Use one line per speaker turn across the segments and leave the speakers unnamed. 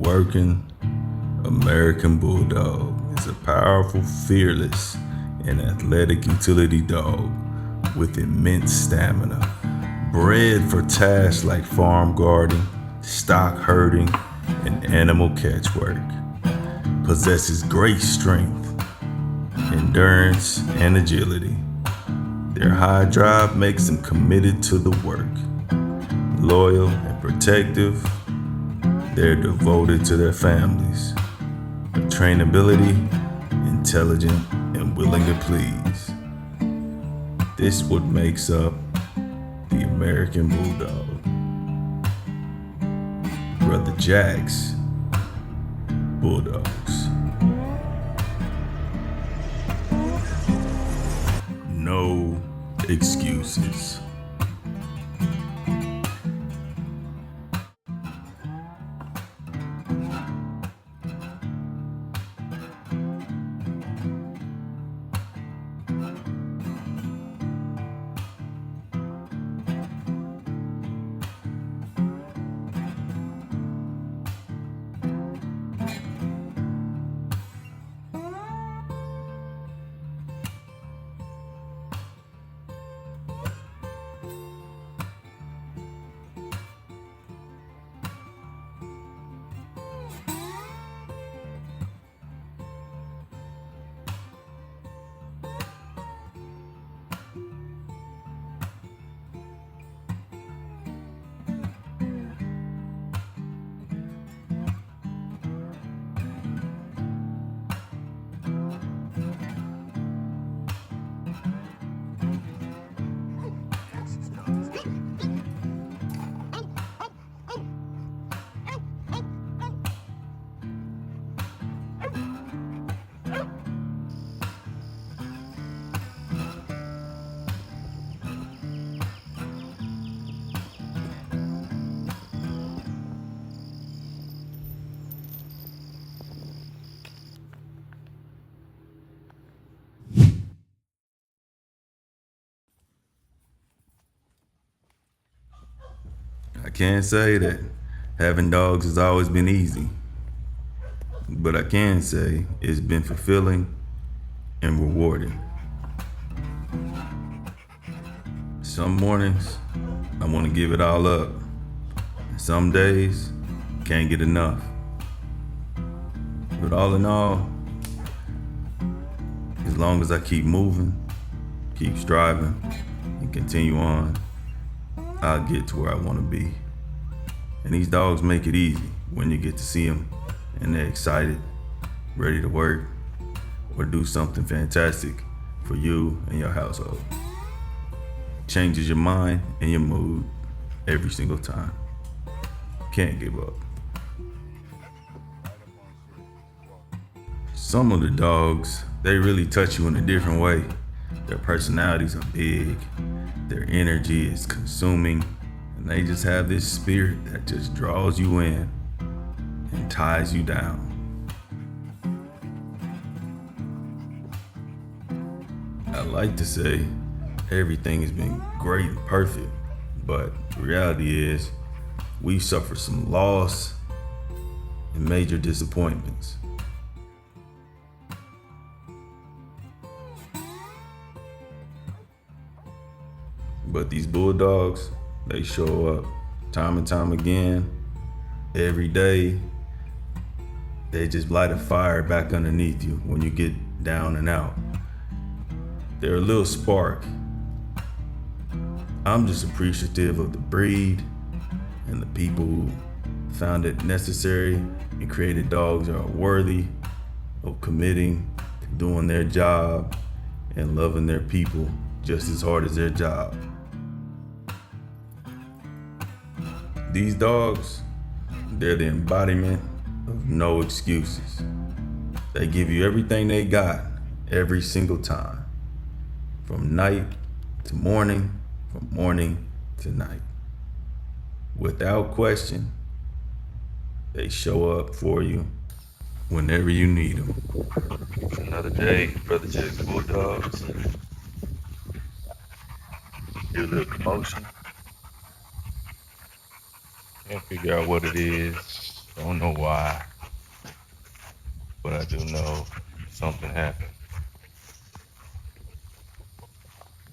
working American Bulldog is a powerful, fearless, and athletic utility dog with immense stamina, bred for tasks like farm guarding, stock herding, and animal catch work. Possesses great strength, endurance, and agility. Their high drive makes them committed to the work. Loyal and protective, they're devoted to their families. Trainability, intelligent, and willing to please. This is what makes up the American Bulldog. Brotherjacksbulldogs. No excuses. I can't say that having dogs has always been easy, but I can say it's been fulfilling and rewarding. Some mornings, I want to give it all up. Some days, can't get enough. But all in all, as long as I keep moving, keep striving, and continue on, I'll get to where I want to be. And these dogs make it easy when you get to see them and they're excited, ready to work, or do something fantastic for you and your household. Changes your mind and your mood every single time. Can't give up. Some of the dogs, they really touch you in a different way. Their personalities are big, their energy is consuming, and they just have this spirit that just draws you in and ties you down. I like to say everything has been great and perfect, but the reality is we suffer some loss and major disappointments. But these Bulldogs, they show up time and time again, every day. They just light a fire back underneath you when you get down and out. They're a little spark. I'm just appreciative of the breed and the people who found it necessary and created dogs that are worthy of committing to doing their job and loving their people just as hard as their job. These dogs, they're the embodiment of no excuses. They give you everything they got every single time, from night to morning, from morning to night. Without question, they show up for you whenever you need them. Another day, Brotherjacksbulldogs. Do a little commotion. Can't figure out what it is. Don't know why, but I do know something happened.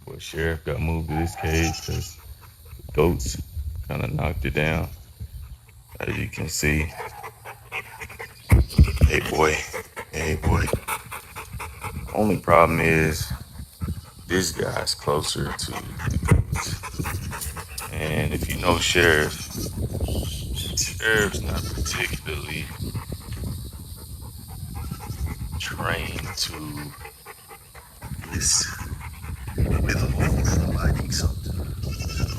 Well, Sheriff got moved to this cage because goats kind of knocked it down. As you can see, hey boy, hey boy. Only problem is this guy's closer to the goats. And if you know Sheriff's not particularly trained to this withhold from biting something. So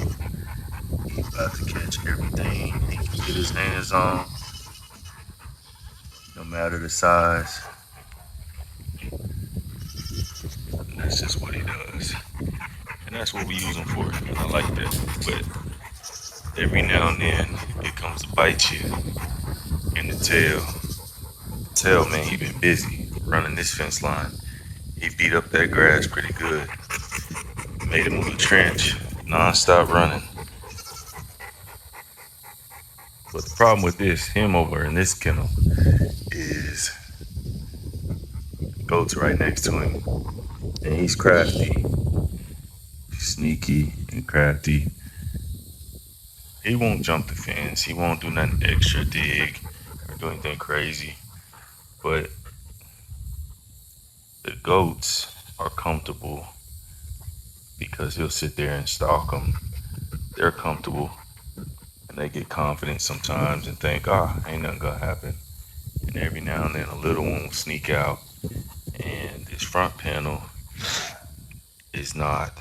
he's about to catch everything he can get his hands on, no matter the size. And that's just what he does. And that's what we use him for. And I like that. But every now and then it comes to bite you in the tail. Tail, man, he been busy running this fence line. He beat up that grass pretty good. Made him move a trench, non-stop running. But the problem with him over in this kennel, is goats right next to him. And he's crafty, sneaky and crafty. He won't jump the fence. He won't do nothing extra, dig, or do anything crazy. But the goats are comfortable because he'll sit there and stalk them. They're comfortable and they get confident sometimes and think, ain't nothing gonna happen. And every now and then a little one will sneak out, and this front panel is not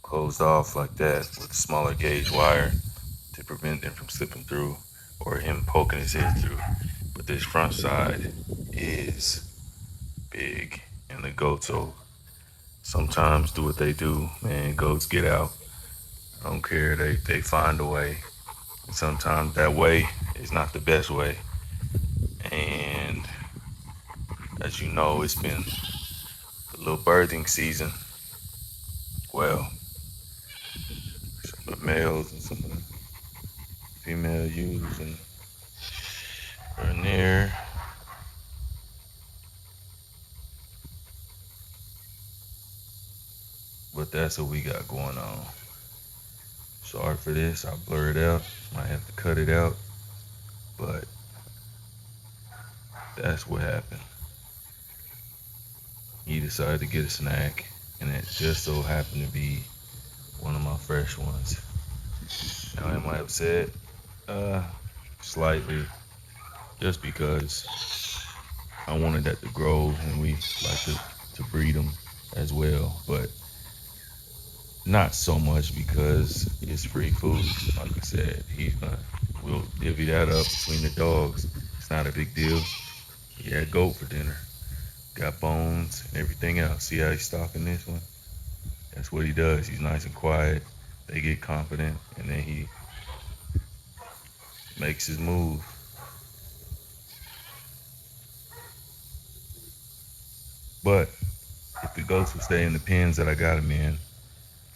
closed off like that with a smaller gauge wire to prevent them from slipping through or him poking his head through. But this front side is big, and the goats will sometimes do what they do. Man, goats get out. I don't care. They find a way. And sometimes that way is not the best way. And as you know, it's been the little birthing season. Well, some of the males and some of the female ewes and are in there. But that's what we got going on. Sorry for this. I'll blur it out. Might have to cut it out. But that's what happened. He decided to get a snack, and it just so happened to be one of my fresh ones. Now, am I upset? Slightly. Just because I wanted that to grow, and we like to breed them as well. But not so much because it's free food. Like I said, we'll divvy that up between the dogs. It's not a big deal. He had goat for dinner. Got bones and everything else. See how he's stalking this one? That's what he does. He's nice and quiet. They get confident, and then he makes his move. But if the goats would stay in the pens that I got him in,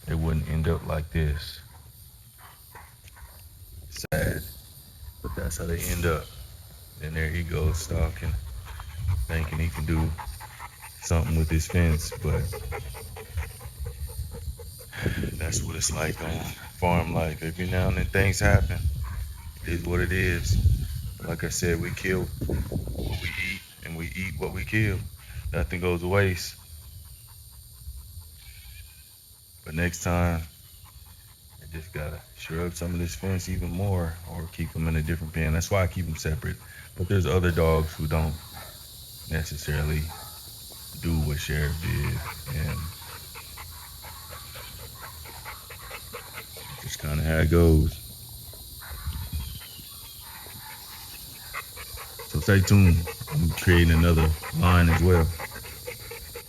it wouldn't end up like this. Sad, but that's how they end up. And there he goes stalking, thinking he can do something with his fence, but that's what it's like on farm life. Every now and then things happen. It is what it is. Like I said, we kill what we eat, and we eat what we kill. Nothing goes to waste. But next time, I just gotta shrug some of this fence even more, or keep them in a different pen. That's why I keep them separate. But there's other dogs who don't necessarily do what Sheriff did, and just kind of how it goes. So stay tuned. I'm creating another line as well.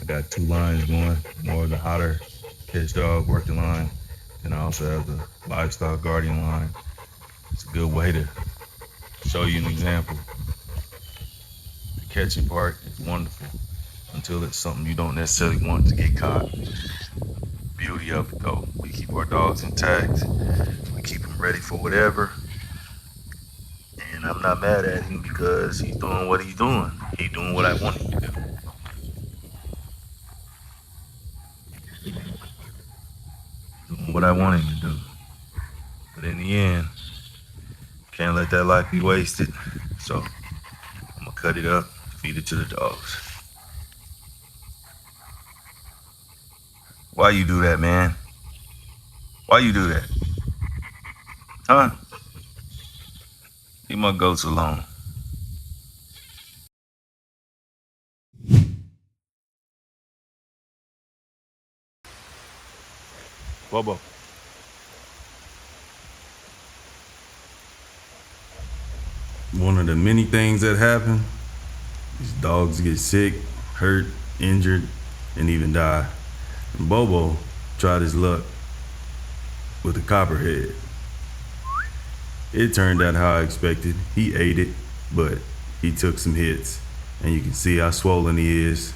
I got 2 lines going. More of the hotter catch dog working line, and I also have the livestock guardian line. It's a good way to show you an example. The catching part is wonderful until it's something you don't necessarily want to get caught. Beauty of it though, we keep our dogs intact. We keep them ready for whatever. And I'm not mad at him because he's doing what he's doing. He's doing what I want him to do. Doing what I want him to do. But in the end, can't let that life be wasted. So I'm gonna cut it up, feed it to the dogs. Why you do that, man? Why you do that? Huh? Leave my goats alone. Bobo. One of the many things that happen is dogs get sick, hurt, injured, and even die. And Bobo tried his luck with a copperhead. It turned out how I expected. He ate it, but he took some hits. And you can see how swollen he is.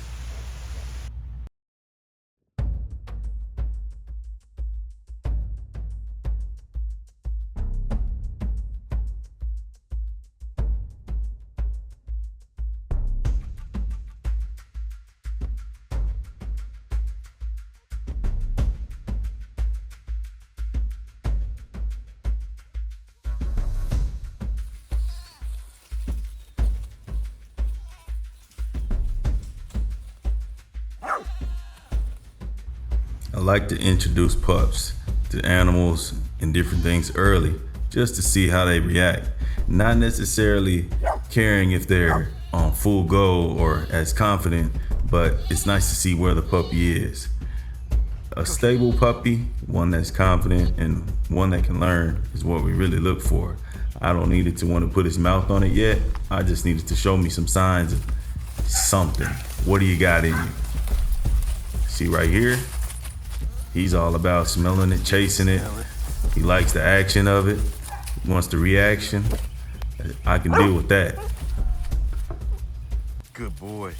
I like to introduce pups to animals and different things early just to see how they react. Not necessarily caring if they're on full go or as confident, but it's nice to see where the puppy is. A stable puppy, one that's confident and one that can learn is what we really look for. I don't need it to want to put his mouth on it yet. I just need it to show me some signs of something. What do you got in you? See right here? He's all about smelling it, chasing it. He likes the action of it. He wants the reaction. I can deal with that.
Good boy.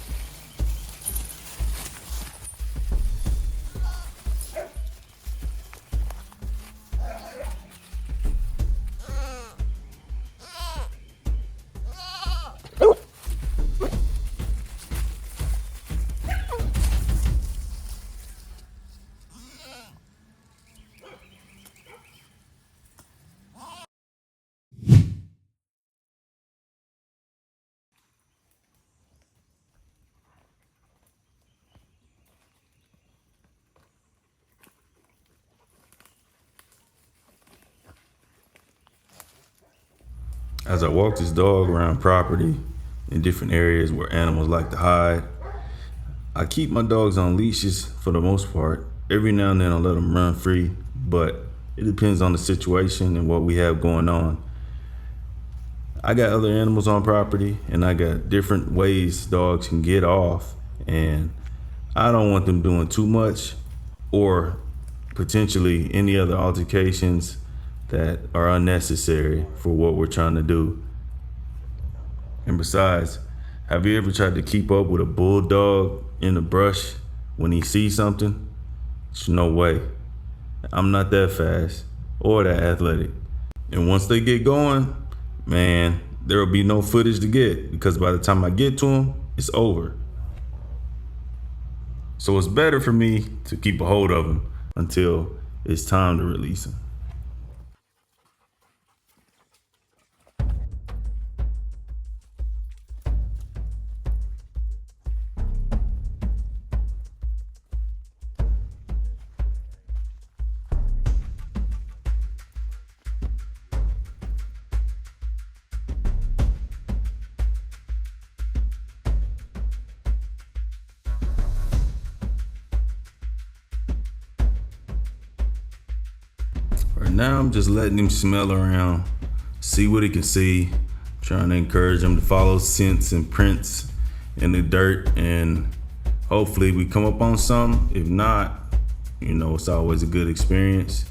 As I walk this dog around property in different areas where animals like to hide, I keep my dogs on leashes for the most part. Every now and then I'll let them run free, but it depends on the situation and what we have going on. I got other animals on property and I got different ways dogs can get off, and I don't want them doing too much or potentially any other altercations that are unnecessary for what we're trying to do. And besides, have you ever tried to keep up with a bulldog in the brush when he sees something? There's no way. I'm not that fast or that athletic. And once they get going, man, there will be no footage to get because by the time I get to them, it's over. So it's better for me to keep a hold of them until it's time to release them. Right now, I'm just letting him smell around, see what he can see, trying to encourage him to follow scents and prints in the dirt, and hopefully we come up on something. If not, it's always a good experience.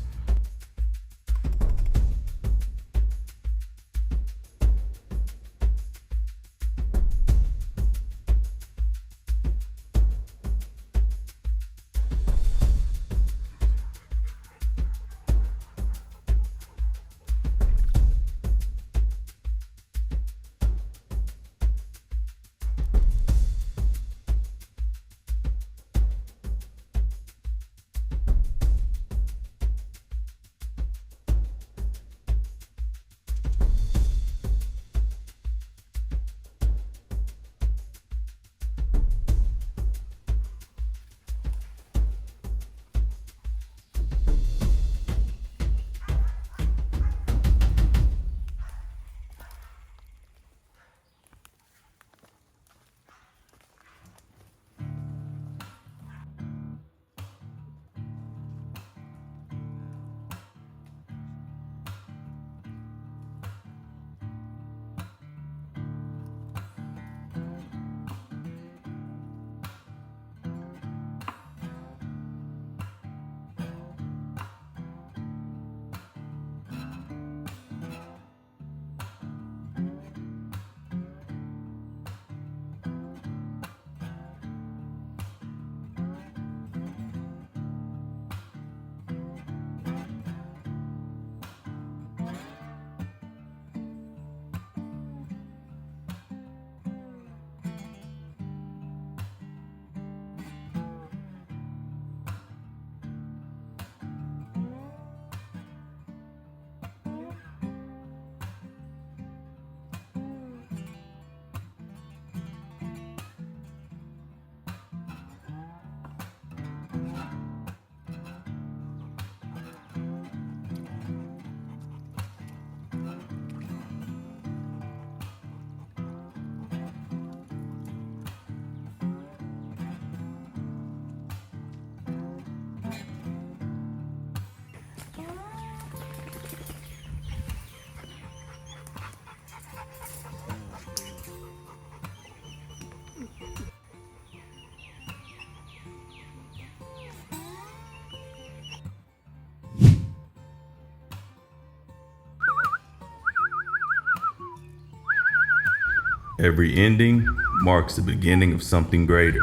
Every ending marks the beginning of something greater.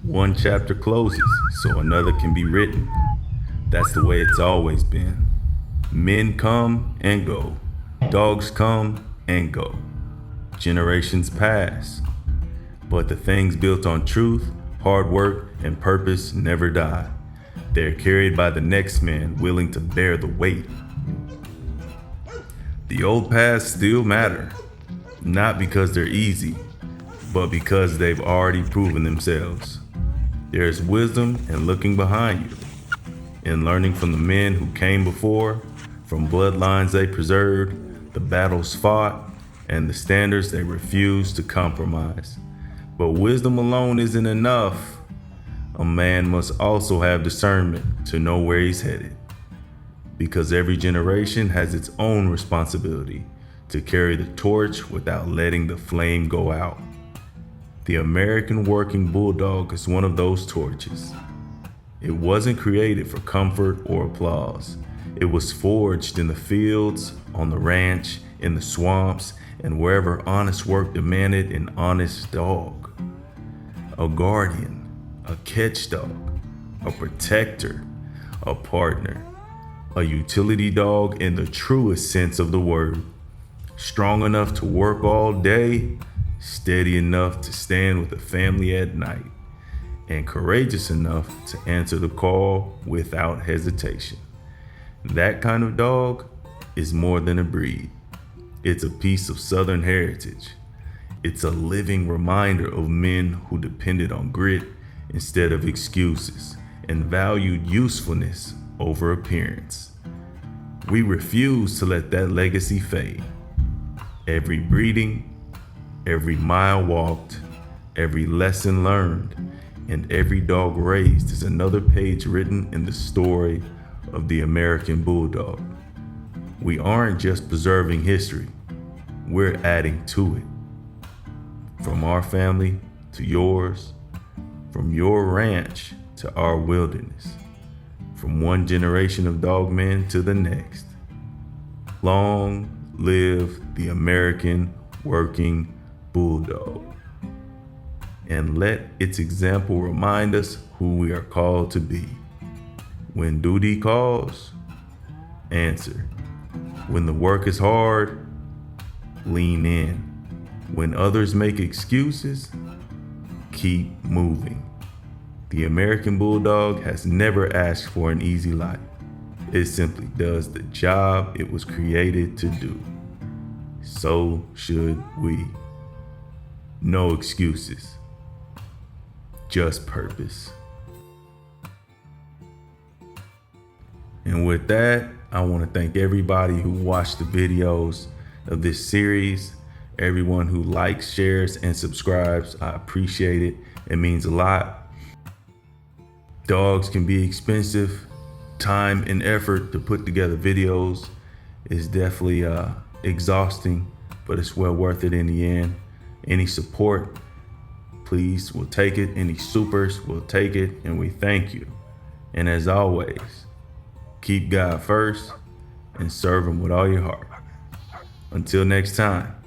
One chapter closes so another can be written. That's the way it's always been. Men come and go. Dogs come and go. Generations pass. But the things built on truth, hard work, and purpose never die. They're carried by the next man willing to bear the weight. The old paths still matter, not because they're easy, but because they've already proven themselves. There's wisdom in looking behind you, in learning from the men who came before, from bloodlines they preserved, the battles fought, and the standards they refused to compromise. But wisdom alone isn't enough. A man must also have discernment to know where he's headed, because every generation has its own responsibility to carry the torch without letting the flame go out. The American working bulldog is one of those torches. It wasn't created for comfort or applause. It was forged in the fields, on the ranch, in the swamps, and wherever honest work demanded an honest dog. A guardian, a catch dog, a protector, a partner, a utility dog in the truest sense of the word. Strong enough to work all day, steady enough to stand with the family at night, and courageous enough to answer the call without hesitation. That kind of dog is more than a breed. It's a piece of Southern heritage. It's a living reminder of men who depended on grit instead of excuses and valued usefulness over appearance. We refuse to let that legacy fade. Every breeding, every mile walked, every lesson learned, and every dog raised is another page written in the story of the American Bulldog. We aren't just preserving history, we're adding to it. From our family to yours, from your ranch to our wilderness, from one generation of dogmen to the next. Long live the American working bulldog. And let its example remind us who we are called to be. When duty calls, answer. When the work is hard, lean in. When others make excuses, keep moving. The American Bulldog has never asked for an easy life. It simply does the job it was created to do. So should we. No excuses, just purpose. And with that, I want to thank everybody who watched the videos of this series, everyone who likes, shares, and subscribes. I appreciate it. It means a lot. Dogs can be expensive. Time and effort to put together videos is definitely exhausting, but it's well worth it in the end. Any support, please, we'll take it. Any supers, we'll take it, and we thank you. And as always, keep God first and serve Him with all your heart. Until next time.